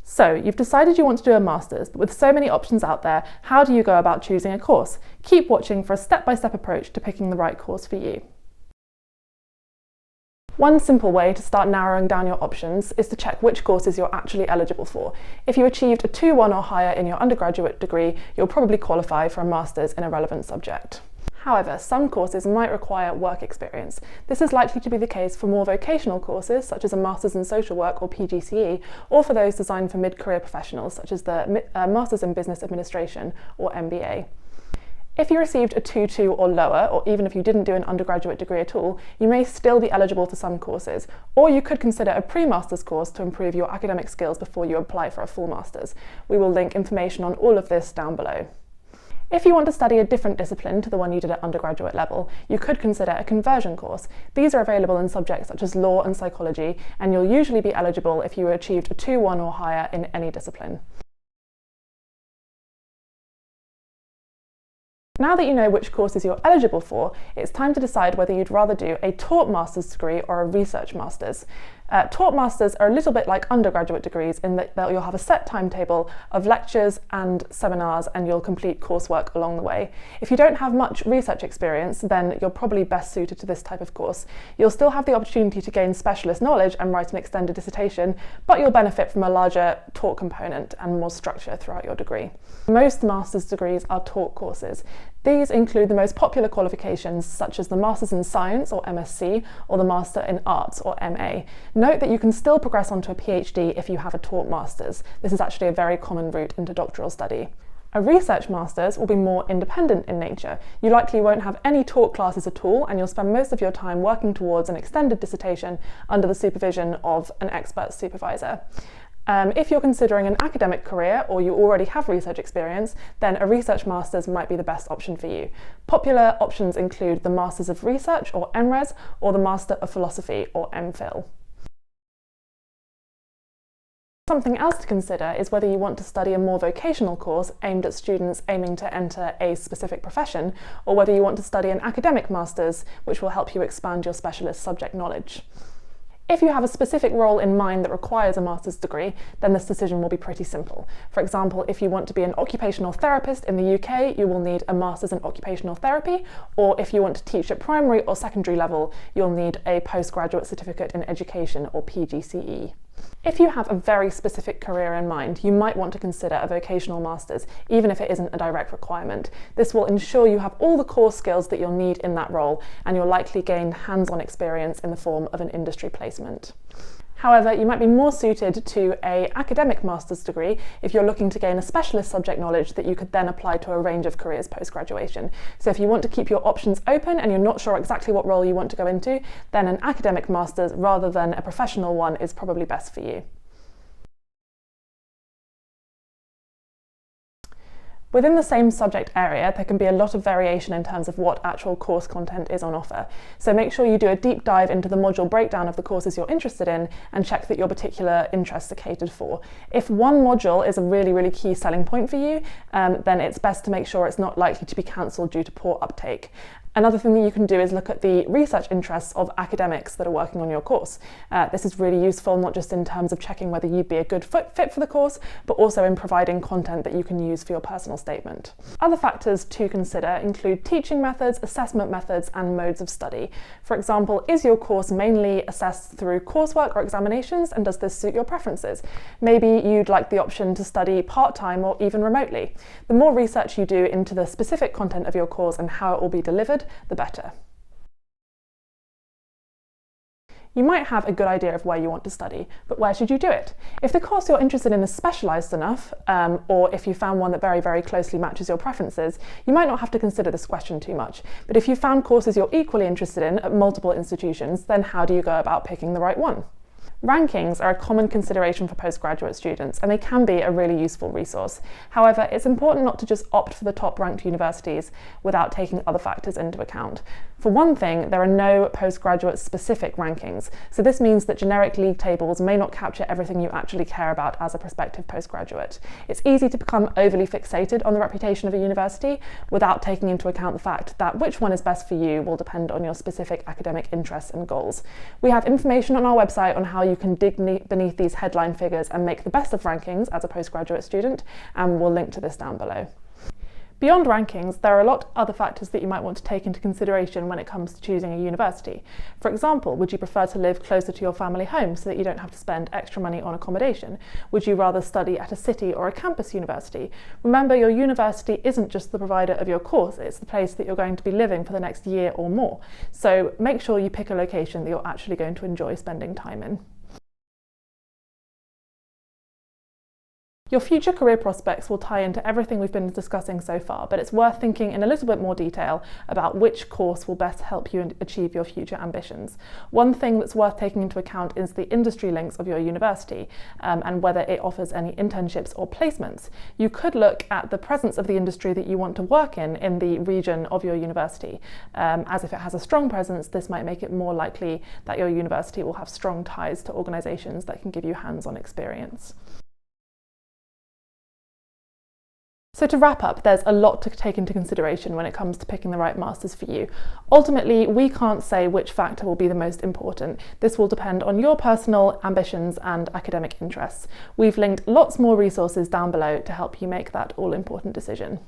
So, you've decided you want to do a master's, but with so many options out there, how do you go about choosing a course? Keep watching for a step-by-step approach to picking the right course for you. One simple way to start narrowing down your options is to check which courses you're actually eligible for. If you achieved a 2-1 or higher in your undergraduate degree, you'll probably qualify for a master's in a relevant subject. However, some courses might require work experience. This is likely to be the case for more vocational courses, such as a Masters in Social Work or PGCE, or for those designed for mid-career professionals, such as the Masters in Business Administration or MBA. If you received a 2-2 or lower, or even if you didn't do an undergraduate degree at all, you may still be eligible for some courses, or you could consider a pre-master's course to improve your academic skills before you apply for a full master's. We will link information on all of this down below. If you want to study a different discipline to the one you did at undergraduate level, you could consider a conversion course. These are available in subjects such as law and psychology, and you'll usually be eligible if you achieved a 2-1 or higher in any discipline. Now that you know which courses you're eligible for, it's time to decide whether you'd rather do a taught master's degree or a research master's. Taught masters are a little bit like undergraduate degrees in that you'll have a set timetable of lectures and seminars, and you'll complete coursework along the way. If you don't have much research experience, then you're probably best suited to this type of course. You'll still have the opportunity to gain specialist knowledge and write an extended dissertation, but you'll benefit from a larger taught component and more structure throughout your degree. Most master's degrees are taught courses. These include the most popular qualifications such as the Masters in Science or MSc or the Master in Arts or MA. Note that you can still progress onto a PhD if you have a taught master's. This is actually a very common route into doctoral study. A research master's will be more independent in nature. You likely won't have any taught classes at all, and you'll spend most of your time working towards an extended dissertation under the supervision of an expert supervisor. If you're considering an academic career or you already have research experience, then a research master's might be the best option for you. Popular options include the Masters of Research or MRes or the Master of Philosophy or MPhil. Something else to consider is whether you want to study a more vocational course aimed at students aiming to enter a specific profession, or whether you want to study an academic master's, which will help you expand your specialist subject knowledge. If you have a specific role in mind that requires a master's degree, then this decision will be pretty simple. For example, if you want to be an occupational therapist in the UK, you will need a master's in occupational therapy, or if you want to teach at primary or secondary level, you'll need a postgraduate certificate in education or PGCE. If you have a very specific career in mind, you might want to consider a vocational master's, even if it isn't a direct requirement. This will ensure you have all the core skills that you'll need in that role, and you'll likely gain hands-on experience in the form of an industry placement. However, you might be more suited to an academic master's degree if you're looking to gain a specialist subject knowledge that you could then apply to a range of careers post-graduation. So if you want to keep your options open and you're not sure exactly what role you want to go into, then an academic master's rather than a professional one is probably best for you. Within the same subject area, there can be a lot of variation in terms of what actual course content is on offer. So make sure you do a deep dive into the module breakdown of the courses you're interested in and check that your particular interests are catered for. If one module is a really key selling point for you, then it's best to make sure it's not likely to be cancelled due to poor uptake. Another thing that you can do is look at the research interests of academics that are working on your course. This is really useful, not just in terms of checking whether you'd be a good fit for the course, but also in providing content that you can use for your personal statement. Other factors to consider include teaching methods, assessment methods, and modes of study. For example, is your course mainly assessed through coursework or examinations, and does this suit your preferences? Maybe you'd like the option to study part-time or even remotely. The more research you do into the specific content of your course and how it will be delivered, the better. You might have a good idea of where you want to study, but where should you do it? If the course you're interested in is specialised enough, or if you found one that very closely matches your preferences, you might not have to consider this question too much. But if you found courses you're equally interested in at multiple institutions, then how do you go about picking the right one? Rankings are a common consideration for postgraduate students, and they can be a really useful resource. However, it's important not to just opt for the top-ranked universities without taking other factors into account. For one thing, there are no postgraduate specific rankings, so this means that generic league tables may not capture everything you actually care about as a prospective postgraduate. It's easy to become overly fixated on the reputation of a university without taking into account the fact that which one is best for you will depend on your specific academic interests and goals. We have information on our website on how you you can dig beneath these headline figures and make the best of rankings as a postgraduate student, and we'll link to this down below. Beyond rankings, there are a lot of other factors that you might want to take into consideration when it comes to choosing a university. For example, would you prefer to live closer to your family home so that you don't have to spend extra money on accommodation? Would you rather study at a city or a campus university? Remember, your university isn't just the provider of your course, it's the place that you're going to be living for the next year or more. So make sure you pick a location that you're actually going to enjoy spending time in. Your future career prospects will tie into everything we've been discussing so far, but it's worth thinking in a little bit more detail about which course will best help you achieve your future ambitions. One thing that's worth taking into account is the industry links of your university and whether it offers any internships or placements. You could look at the presence of the industry that you want to work in the region of your university, as if it has a strong presence, this might make it more likely that your university will have strong ties to organisations that can give you hands-on experience. So to wrap up, there's a lot to take into consideration when it comes to picking the right masters for you. Ultimately, we can't say which factor will be the most important. This will depend on your personal ambitions and academic interests. We've linked lots more resources down below to help you make that all-important decision.